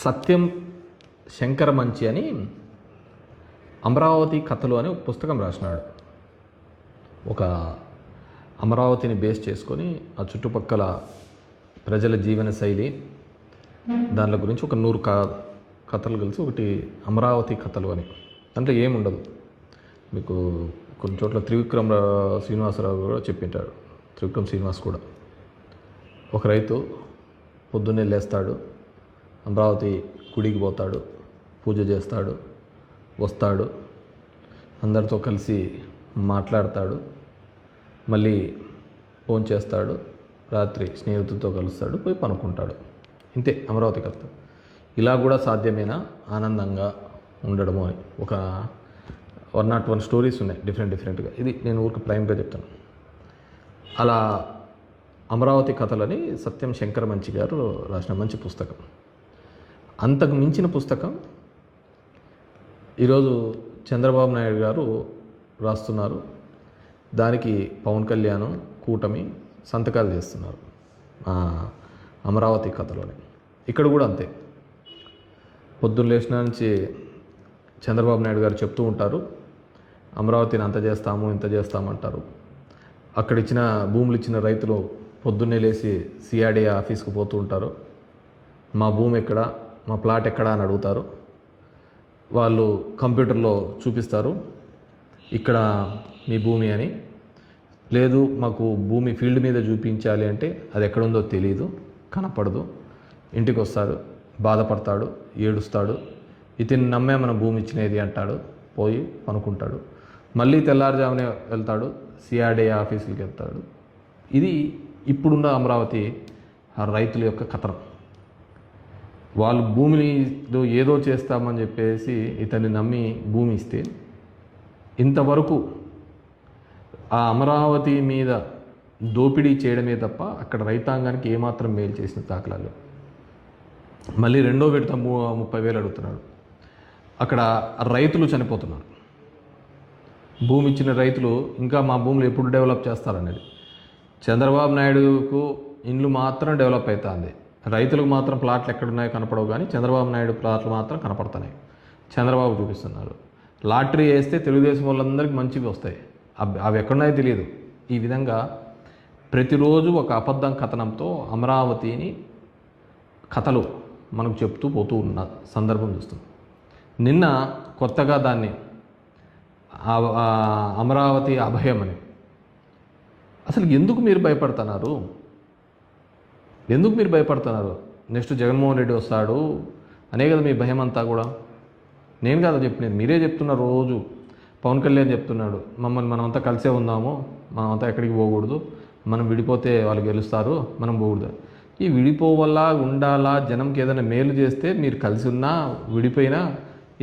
సత్యం శంకరమంచి అని అమరావతి కథలు అని ఒక పుస్తకం రాసినాడు. ఒక అమరావతిని బేస్ చేసుకొని ఆ చుట్టుపక్కల ప్రజల జీవన శైలి దాని గురించి ఒక 100 కథలు కలిసి ఒకటి అమరావతి కథలు అని. దాంట్లో ఏముండదు, మీకు కొన్ని చోట్ల త్రివిక్రమ్ శ్రీనివాసరావు కూడా చెప్పింటాడు. త్రివిక్రమ్ శ్రీనివాస్ కూడా ఒక రైతు పొద్దున్నే లేస్తాడు, అమరావతి గుడికి పోతాడు, పూజ చేస్తాడు, వస్తాడు, అందరితో కలిసి మాట్లాడతాడు, మళ్ళీ ఫోన్ చేస్తాడు, రాత్రి స్నేహితులతో కలుస్తాడు, పోయి పనుకుంటాడు. ఇంతే అమరావతి కథ. ఇలా కూడా సాధ్యమేనా ఆనందంగా ఉండడము అని ఒక 101 స్టోరీస్ ఉన్నాయి డిఫరెంట్గా. ఇది నేను ఊరికి ప్రైమ్గా చెప్తాను. అలా అమరావతి కథలని సత్యం శంకరమంచి గారు రాసిన మంచి పుస్తకం. అంతకు మించిన పుస్తకం ఈరోజు చంద్రబాబు నాయుడు గారు రాస్తున్నారు. దానికి పవన్ కళ్యాణ్ కూటమి సంతకాలు చేస్తున్నారు అమరావతి కథలోనే. ఇక్కడ కూడా అంతే. పొద్దున్న లేచిన నుంచి చంద్రబాబు నాయుడు గారు చెప్తూ ఉంటారు, అమరావతిని అంత చేస్తాము ఇంత చేస్తామంటారు. అక్కడ ఇచ్చిన భూములు ఇచ్చిన రైతులు పొద్దున్నే లేచి సిఆర్డీ ఆఫీస్కి పోతూ ఉంటారు. మా భూమి ఎక్కడ, మా ప్లాట్ ఎక్కడ అని అడుగుతారు. వాళ్ళు కంప్యూటర్లో చూపిస్తారు, ఇక్కడ మీ భూమి అని. లేదు మాకు భూమి ఫీల్డ్ మీద చూపించాలి అంటే అది ఎక్కడుందో తెలియదు, కనపడదు. ఇంటికి వస్తాడు, బాధపడతాడు, ఏడుస్తాడు. ఇతన్ని నమ్మే మన భూమి ఇచ్చినది అంటాడు, పోయి పనుకుంటాడు. మళ్ళీ తెల్లారుజామునే వెళ్తాడు, సిఆర్డీ ఆఫీసులకి వెళ్తాడు. ఇది ఇప్పుడున్న అమరావతి రైతుల యొక్క కథనం. వాళ్ళు భూమిలో ఏదో చేస్తామని చెప్పేసి ఇతన్ని నమ్మి భూమి ఇస్తే ఇంతవరకు ఆ అమరావతి మీద దోపిడీ చేయడమే తప్ప అక్కడ రైతాంగానికి ఏమాత్రం మేలు చేసిన దాఖలాలు. మళ్ళీ రెండో విడత 30,000 అడుగుతున్నాడు. అక్కడ రైతులు చనిపోతున్నారు. భూమి ఇచ్చిన రైతులు ఇంకా మా భూములు ఎప్పుడు డెవలప్ చేస్తారనేది. చంద్రబాబు నాయుడుకు ఇండ్లు మాత్రం డెవలప్ అవుతుంది, రైతులకు మాత్రం ప్లాట్లు ఎక్కడున్నాయో కనపడవు. కానీ చంద్రబాబు నాయుడు ప్లాట్లు మాత్రం కనపడుతున్నాయి. చంద్రబాబు చూపిస్తున్నారు. లాటరీ వేస్తే తెలుగుదేశం వాళ్ళందరికీ మంచివి వస్తాయి, అవి ఎక్కడున్నాయో తెలియదు. ఈ విధంగా ప్రతిరోజు ఒక అబద్ధం కథనంతో అమరావతిని కథలు మనకు చెప్తూ పోతూ ఉన్న సందర్భం చూస్తుంది. నిన్న కొత్తగా దాన్ని అమరావతి అభయం అని. అసలు ఎందుకు మీరు భయపడుతున్నారు? ఎందుకు మీరు భయపడుతున్నారు? నెక్స్ట్ జగన్మోహన్ రెడ్డి వస్తాడు అనే కదా మీ భయం అంతా కూడా. నేను కాదా చెప్పినది, మీరే చెప్తున్నారు. రోజు పవన్ కళ్యాణ్ చెప్తున్నాడు, మమ్మల్ని మనమంతా కలిసే ఉందాము, మనమంతా ఎక్కడికి పోకూడదు, మనం విడిపోతే వాళ్ళు గెలుస్తారు, మనం పోకూడదు. ఈ విడిపోవల్లా ఉండాలా? జనంకి ఏదైనా మేలు చేస్తే మీరు కలిసి ఉన్నా విడిపోయినా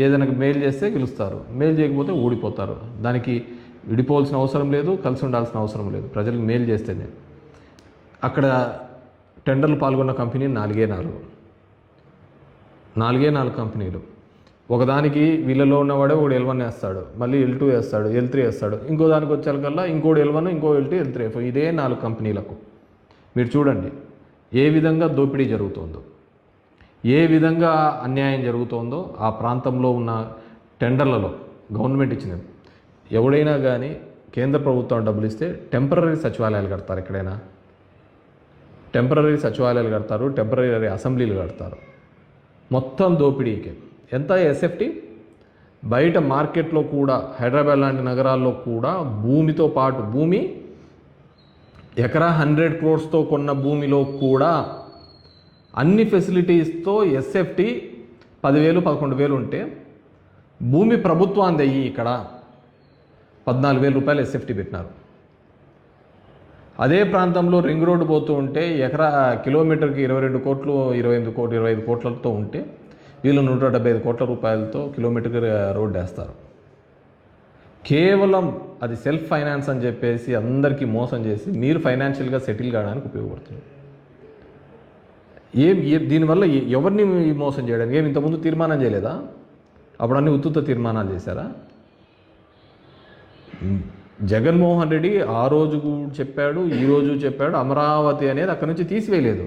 ఏదైనా మేలు చేస్తే గెలుస్తారు, మేలు చేయకపోతే ఓడిపోతారు. దానికి విడిపోవాల్సిన అవసరం లేదు, కలిసి ఉండాల్సిన అవసరం లేదు. ప్రజలకు మేలు చేస్తేనే. అక్కడ టెండర్లు పాల్గొన్న కంపెనీ 4 కంపెనీలు. ఒకదానికి వీళ్ళలో ఉన్నవాడే ఒకడు L1 వేస్తాడు, మళ్ళీ L2 వేస్తాడు, L3 వేస్తాడు. ఇంకో దానికి వచ్చేకల్లా ఇంకోటి L1, ఇంకో L2, L3. ఇదే 4 కంపెనీలకు. మీరు చూడండి ఏ విధంగా దోపిడీ జరుగుతుందో, ఏ విధంగా అన్యాయం జరుగుతోందో. ఆ ప్రాంతంలో ఉన్న టెండర్లలో గవర్నమెంట్ ఇచ్చినవి ఎవడైనా కానీ కేంద్ర ప్రభుత్వం డబ్బులు ఇస్తే టెంపరరీ సచివాలయాలు కడతారు. ఎక్కడైనా టెంపరరీ సచివాలయాలు కడతారు, టెంపరరీ అసెంబ్లీలు కడతారు. మొత్తం దోపిడీకి ఎంత ఎస్ఎఫ్టీ. బయట మార్కెట్లో కూడా హైదరాబాద్ లాంటి నగరాల్లో కూడా భూమితో పాటు భూమి ఎకరా 100 crores కొన్న భూమిలో కూడా అన్ని ఫెసిలిటీస్తో ఎస్ఎఫ్టీ 10,000 11,000 ఉంటే భూమి ప్రభుత్వాన్ని అయ్యి ఇక్కడ 14,000 రూపాయలు ఎస్ఎఫ్టీ పెట్టినారు. అదే ప్రాంతంలో రింగ్ రోడ్డు పోతూ ఉంటే కిలోమీటర్కి 22 కోట్లు 25 కోట్లతో ఉంటే వీళ్ళు 175 కోట్ల రూపాయలతో కిలోమీటర్కి రోడ్డు వేస్తారు. కేవలం అది సెల్ఫ్ ఫైనాన్స్ అని చెప్పేసి అందరికీ మోసం చేసి మీరు ఫైనాన్షియల్గా సెటిల్ కావడానికి ఉపయోగపడుతుంది. దీనివల్ల ఎవరిని మోసం చేయడానికి? ఏమి ఇంతకుముందు తీర్మానం చేయలేదా? అప్పుడు అన్ని ఉత్తుత తీర్మానాలు చేశారా? జగన్మోహన్ రెడ్డి ఆ రోజు చెప్పాడు, ఈరోజు చెప్పాడు, అమరావతి అనేది అక్కడి నుంచి తీసివేయలేదు.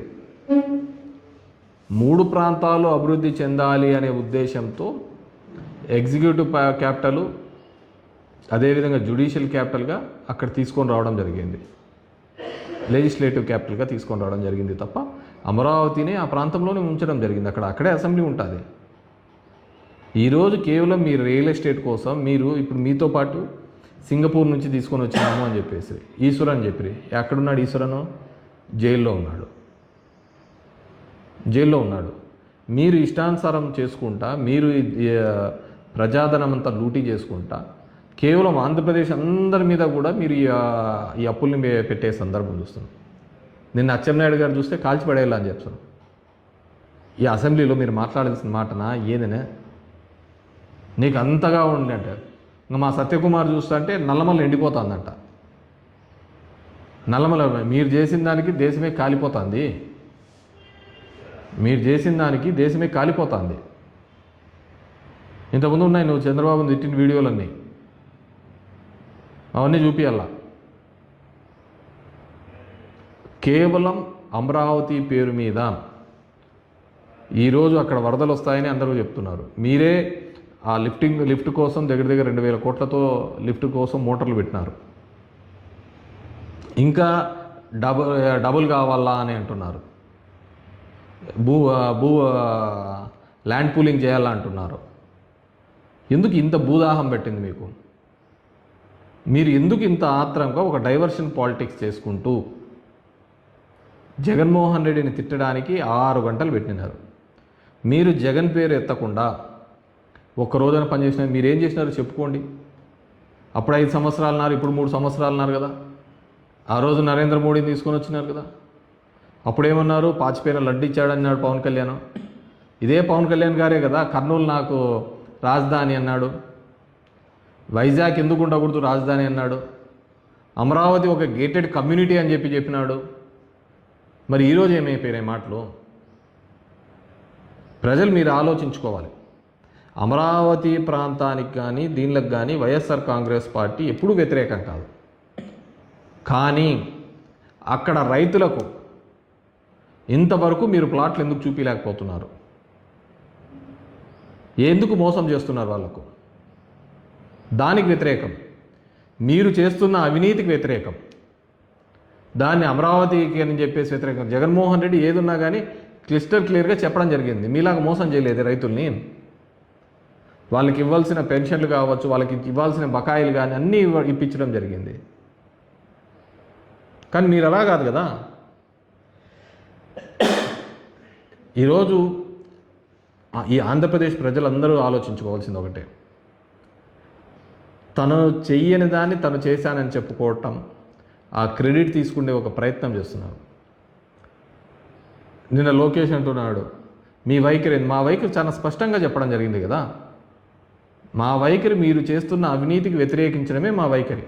3 ప్రాంతాలు అభివృద్ధి చెందాలి అనే ఉద్దేశంతో ఎగ్జిక్యూటివ్ క్యాపిటల్ అదేవిధంగా జ్యుడిషియల్ క్యాపిటల్గా అక్కడ తీసుకొని రావడం జరిగింది, లెజిస్లేటివ్ క్యాపిటల్గా తీసుకొని రావడం జరిగింది తప్ప అమరావతిని ఆ ప్రాంతంలోనే ఉంచడం జరిగింది. అక్కడే అసెంబ్లీ ఉంటుంది. ఈరోజు కేవలం మీరు రియల్ ఎస్టేట్ కోసం మీరు ఇప్పుడు మీతో పాటు సింగపూర్ నుంచి తీసుకొని వచ్చినాము అని చెప్పేసి ఈశ్వర్ అని చెప్పి ఎక్కడున్నాడు? ఈశ్వరను జైల్లో ఉన్నాడు. మీరు ఇష్టానుసారం చేసుకుంటా, మీరు ప్రజాధనం అంతా లూటీ చేసుకుంటా, కేవలం ఆంధ్రప్రదేశ్ అందరి మీద కూడా మీరు ఈ అప్పుల్ని పెట్టే సందర్భం చూస్తున్నాం. నిన్న అచ్చెన్నాయుడు గారు చూస్తే కాల్చిపడేలా అని చెప్తాను. ఈ అసెంబ్లీలో మీరు మాట్లాడాల్సిన మాటనా ఏదైనా నీకు అంతగా ఉండి అంటే ఇంకా మా సత్యకుమార్ చూస్తా అంటే నల్లమల్ల ఎండిపోతుందంట. నల్లమల్ల మీరు చేసిన దానికి దేశమే కాలిపోతుంది. ఇంతకుముందు ఉన్నాయి నువ్వు చంద్రబాబుని తిట్టిన వీడియోలన్నీ, అవన్నీ చూపించాల. కేవలం అమరావతి పేరు మీద ఈరోజు అక్కడ వరదలు వస్తాయని అందరూ చెప్తున్నారు. మీరే ఆ లిఫ్ట్ కోసం దగ్గర 2,000 కోట్లతో లిఫ్ట్ కోసం మోటార్లు పెట్టినారు. ఇంకా డబుల్ కావాలా అని అంటున్నారు. ల్యాండ్ పూలింగ్ చేయాలా అంటున్నారు. ఎందుకు ఇంత భూదాహం పెట్టింది మీకు? మీరు ఎందుకు ఇంత ఆత్రంగా ఒక డైవర్షన్ పాలిటిక్స్ చేసుకుంటూ జగన్మోహన్ రెడ్డిని తిట్టడానికి 6 గంటలు పెట్టినారు? మీరు జగన్ పేరు ఎత్తకుండా ఒక్క రోజున పనిచేసిన మీరేం చేసినారో చెప్పుకోండి. అప్పుడు 5 సంవత్సరాలు ఉన్నారు, ఇప్పుడు 3 సంవత్సరాలు ఉన్నారు కదా. ఆ రోజు నరేంద్ర మోడీని తీసుకొని వచ్చినారు కదా. అప్పుడేమన్నారు? పాచిపోయిన లడ్డు ఇచ్చాడన్నాడు పవన్ కళ్యాణ్. ఇదే పవన్ కళ్యాణ్ గారే కదా కర్నూలు నాకు రాజధాని అన్నాడు, వైజాగ్ ఎందుకు ఉండకూడదు రాజధాని అన్నాడు, అమరావతి ఒక గేటెడ్ కమ్యూనిటీ అని చెప్పినాడు. మరి ఈరోజు ఏమైపోయినాయి మాటలు? ప్రజలు మీరు ఆలోచించుకోవాలి. అమరావతి ప్రాంతానికి కానీ దీనికి కానీ వైఎస్ఆర్ కాంగ్రెస్ పార్టీ ఎప్పుడూ వ్యతిరేకం కాదు. కానీ అక్కడ రైతులకు ఇంతవరకు మీరు ప్లాట్లు ఎందుకు చూపించలేకపోతున్నారు? ఎందుకు మోసం చేస్తున్నారు వాళ్ళకు? దానికి వ్యతిరేకం. మీరు చేస్తున్న అవినీతికి వ్యతిరేకం. దాన్ని అమరావతికి అని చెప్పేసి వ్యతిరేకం. జగన్మోహన్ రెడ్డి ఏదున్నా కానీ క్లియర్గా చెప్పడం జరిగింది. మీలాగా మోసం చేయలేదు రైతుల్ని. వాళ్ళకి ఇవ్వాల్సిన పెన్షన్లు కావచ్చు, వాళ్ళకి ఇవ్వాల్సిన బకాయిలు కానీ అన్నీ ఇప్పించడం జరిగింది. కానీ మీరు అలా కాదు కదా. ఈరోజు ఈ ఆంధ్రప్రదేశ్ ప్రజలందరూ ఆలోచించుకోవాల్సింది ఒకటే, తను చెయ్యని దాన్ని తను చేశానని చెప్పుకోవటం, ఆ క్రెడిట్ తీసుకునే ఒక ప్రయత్నం చేస్తున్నారు. నిన్న లోకేష్ అంటున్నాడు మీ వైఖరి, మా వైఖరి చాలా స్పష్టంగా చెప్పడం జరిగింది కదా. మా వైఖరి మీరు చేస్తున్న అవినీతికి వ్యతిరేకించడమే మా వైఖరి.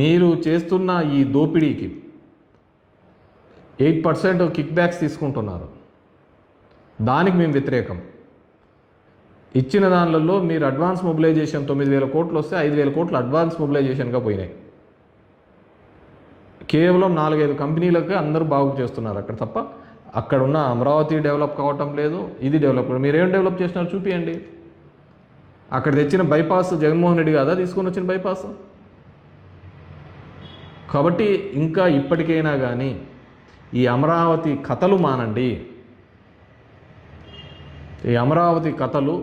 మీరు చేస్తున్న ఈ దోపిడీకి 8% కిక్ బ్యాక్స్ తీసుకుంటున్నారు, దానికి మేము వ్యతిరేకం. ఇచ్చిన దానిలో మీరు అడ్వాన్స్ మొబిలైజేషన్ 9,000 కోట్లు వస్తే 5,000 కోట్లు అడ్వాన్స్ మొబిలైజేషన్గా పోయినాయి. కేవలం 4-5 కంపెనీలకే అందరూ బాగు చేస్తున్నారు అక్కడ తప్ప అక్కడ ఉన్న అమరావతి డెవలప్ కావటం లేదు. ఇది డెవలప్, మీరేం డెవలప్ చేసినారు చూపియండి. అక్కడ తెచ్చిన బైపాస్ జగన్మోహన్ రెడ్డి కాదా తీసుకొని వచ్చిన బైపాస్? కాబట్టి ఇంకా ఇప్పటికైనా కానీ ఈ అమరావతి కథలు మానండి. ఈ అమరావతి కథలు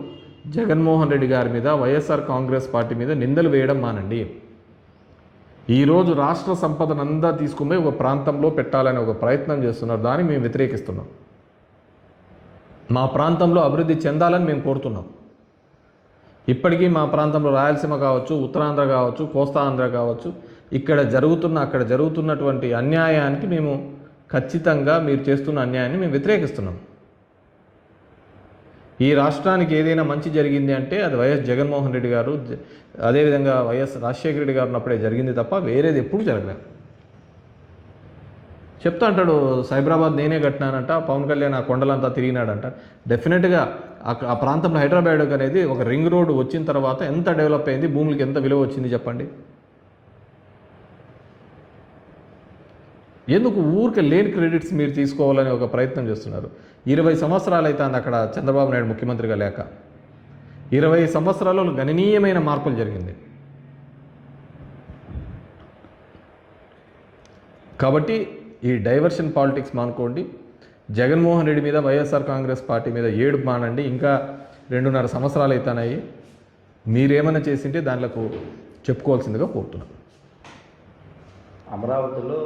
జగన్మోహన్ రెడ్డి గారి మీద, వైఎస్ఆర్ కాంగ్రెస్ పార్టీ మీద నిందలు వేయడం మానండి. ఈరోజు రాష్ట్ర సంపదనంతా తీసుకుపోయి ఒక ప్రాంతంలో పెట్టాలని ఒక ప్రయత్నం చేస్తున్నారు. దాన్ని మేము వ్యతిరేకిస్తున్నాం. మా ప్రాంతంలో అభివృద్ధి చెందాలని మేము కోరుతున్నాం. ఇప్పటికీ మా ప్రాంతంలో రాయలసీమ కావచ్చు, ఉత్తరాంధ్ర కావచ్చు, కోస్తా ఆంధ్ర కావచ్చు, అక్కడ జరుగుతున్నటువంటి అన్యాయానికి మేము ఖచ్చితంగా మీరు చేస్తున్న అన్యాయాన్ని మేము వ్యతిరేకిస్తున్నాం. ఈ రాష్ట్రానికి ఏదైనా మంచి జరిగింది అంటే అది వైఎస్ జగన్మోహన్ రెడ్డి గారు, అదేవిధంగా వైఎస్ రాజశేఖర రెడ్డి గారు ఉన్నప్పుడే జరిగింది తప్ప వేరేది ఎప్పుడు జరగలేదు. చెప్తా అంటాడు సైబరాబాద్ నేనే కట్టినానంట, పవన్ కళ్యాణ్ ఆ కొండలంతా తిరిగినాడంట. డెఫినెట్గా ఆ ప్రాంతంలో హైదరాబాద్ అనేది ఒక రింగ్ రోడ్ వచ్చిన తర్వాత ఎంత డెవలప్ అయింది, భూములకి ఎంత విలువ వచ్చింది చెప్పండి. ఎందుకు ఊరికే లేని క్రెడిట్స్ మీరు తీసుకోవాలని ఒక ప్రయత్నం చేస్తున్నారు? 20 సంవత్సరాలు అయితే అక్కడ చంద్రబాబు నాయుడు ముఖ్యమంత్రిగా లేక 20 సంవత్సరాల్లో గణనీయమైన మార్పులు జరిగింది. కాబట్టి ఈ డైవర్షన్ పాలిటిక్స్ మానుకోండి. జగన్మోహన్ రెడ్డి మీద, వైఎస్ఆర్ కాంగ్రెస్ పార్టీ మీద ఏడుపు మానండి. ఇంకా 2.5 సంవత్సరాలు అవుతాయి. మీరేమైనా చేసింటే దాంట్లో చెప్పుకోవాల్సిందిగా కోరుతున్నాను. అమరావతిలో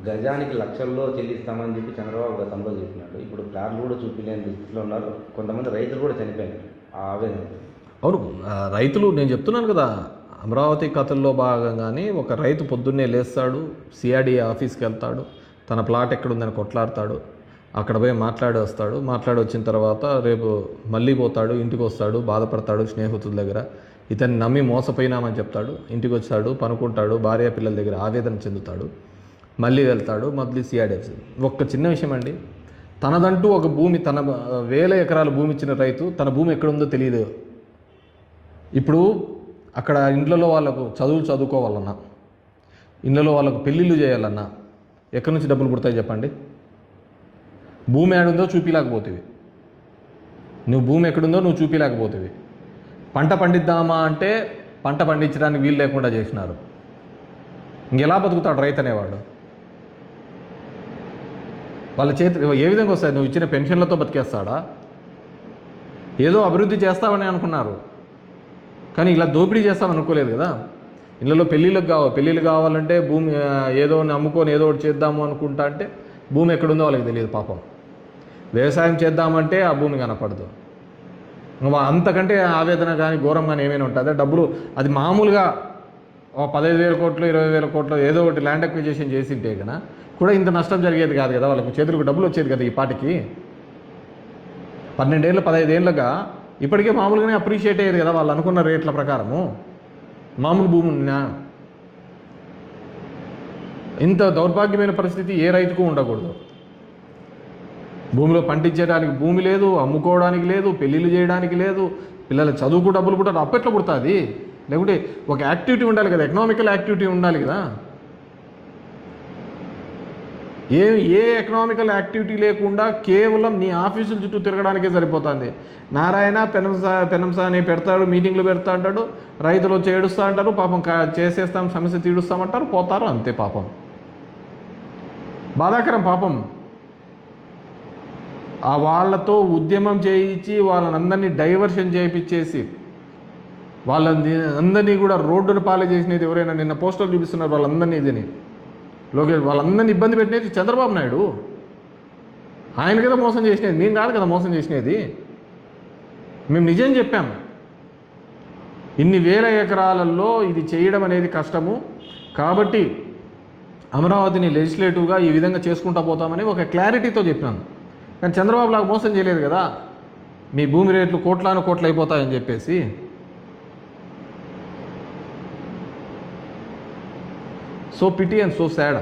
గజానికి లక్షల్లో చెల్లిస్తామని చెప్పి చంద్రబాబు గతంలో చెప్పినాడు. ఇప్పుడు ప్లాన్లు కూడా చూపించలేని స్థితిలో ఉన్నారు. కొంతమంది రైతులు కూడా చనిపోయారు. ఆ ఆవేదన. అవును, రైతులు, నేను చెప్తున్నాను కదా, అమరావతి కథల్లో భాగంగానే ఒక రైతు పొద్దున్నే లేస్తాడు, సిఆర్డీ ఆఫీస్కి వెళ్తాడు, తన ప్లాట్ ఎక్కడుందని కొట్లాడతాడు, అక్కడ పోయి మాట్లాడి వస్తాడు. మాట్లాడి వచ్చిన తర్వాత రేపు మళ్ళీ పోతాడు, ఇంటికి వస్తాడు, బాధపడతాడు స్నేహితుల దగ్గర, ఇతన్ని నమ్మి మోసపోయినామని చెప్తాడు. ఇంటికి వచ్చాడు, పనుకుంటాడు, భార్య పిల్లల దగ్గర ఆవేదన చెందుతాడు, మళ్ళీ వెళ్తాడు, మళ్ళీ సిఆర్డీ. ఒక్క చిన్న విషయం అండి, తనదంటూ ఒక భూమి, తన 1000 ఎకరాల భూమి ఇచ్చిన రైతు తన భూమి ఎక్కడుందో తెలియదు. ఇప్పుడు అక్కడ ఇండ్లలో వాళ్ళకు చదువుకోవాలన్నా, ఇళ్ళలో వాళ్ళకు పెళ్ళిళ్ళు చేయాలన్నా ఎక్కడి నుంచి డబ్బులు పుడతాయి చెప్పండి? భూమి ఏడుందో చూపిలేకపోతేవి, నువ్వు భూమి ఎక్కడుందో నువ్వు చూపిలేకపోతేవి. పంట పండిద్దామా అంటే పంట పండించడానికి వీలు లేకుండా చేసినారు. ఇంకెలా బతుకుతాడు రైతు అనేవాడు? వాళ్ళ చేతి ఏ విధంగా వస్తాయి? నువ్వు ఇచ్చిన పెన్షన్లతో బతికేస్తాడా? ఏదో అభివృద్ధి చేస్తామని అనుకున్నారు, కానీ ఇలా దోపిడీ చేస్తామని అనుకోలేదు కదా. ఇళ్ళలో పెళ్ళిళ్ళు కావాలంటే భూమి ఏదో అమ్ముకొని ఏదో ఒకటి చేద్దాము అనుకుంటా అంటే భూమి ఎక్కడుందో వాళ్ళకి తెలియదు పాపం. వ్యవసాయం చేద్దామంటే ఆ భూమి కనపడదు. అంతకంటే ఆవేదన కానీ ఘోరం కానీ ఏమైనా ఉంటుందా? డబ్బులు అది మామూలుగా 15,000 కోట్లు 20,000 కోట్లు ఏదో ఒకటి ల్యాండ్ అక్విజిషన్ చేసింటే కన్నా కూడా ఇంత నష్టం జరిగేది కాదు కదా. వాళ్ళకి చేతులకు డబ్బులు వచ్చేది కదా. ఈ పాటికి 12 ఏళ్ళు 15 ఏళ్ళుగా ఇప్పటికే మామూలుగానే అప్రిషియేట్ అయ్యేది కదా వాళ్ళు అనుకున్న రేట్ల ప్రకారము. మామూలు భూమి ఉన్నా ఇంత దౌర్భాగ్యమైన పరిస్థితి ఏ రైతుకు ఉండకూడదు. భూమిలో పండించడానికి భూమి లేదు, అమ్ముకోవడానికి లేదు, పెళ్ళిళ్ళు చేయడానికి లేదు, పిల్లల చదువుకు డబ్బులు కూడా అప్పట్లో పుడుతుంది. లేకుంటే ఒక యాక్టివిటీ ఉండాలి కదా, ఎకనామికల్ యాక్టివిటీ ఉండాలి కదా. ఏ ఎకనామికల్ యాక్టివిటీ లేకుండా కేవలం నీ ఆఫీసుల చుట్టూ తిరగడానికే సరిపోతుంది. నారాయణ పెనంసా అని పెడతాడు, మీటింగ్లు పెడతా అంటాడు, రైతులు వచ్చి ఏడుస్తూ అంటారు, పాపం చేసేస్తాం, సమస్య తీడుస్తామంటారు, పోతారు, అంతే. పాపం బాధాకరం. పాపం ఆ వాళ్ళతో ఉద్యమం చేయించి వాళ్ళని అందరినీ డైవర్షన్ చేయించేసి వాళ్ళని అందరినీ కూడా రోడ్డును పాలు చేసినది ఎవరైనా నిన్న పోస్టర్లు చూపిస్తున్నారు వాళ్ళందరినీ. ఇదని లోకేష్ వాళ్ళందరినీ ఇబ్బంది పెట్టినది చంద్రబాబు నాయుడు. ఆయన కదా మోసం చేసినది, మేము కాదు కదా మోసం చేసినది. మేము నిజం చెప్పాము. ఇన్ని వేల ఎకరాలలో ఇది చేయడం అనేది కష్టము, కాబట్టి అమరావతిని లెజిస్లేటివ్గా ఈ విధంగా చేసుకుంటూ పోతామని ఒక క్లారిటీతో చెప్పినాను. కానీ చంద్రబాబు లాగా మోసం చేయలేదు కదా, మీ భూమి రేట్లు కోట్లు అయిపోతాయని చెప్పేసి. So pity and so sad.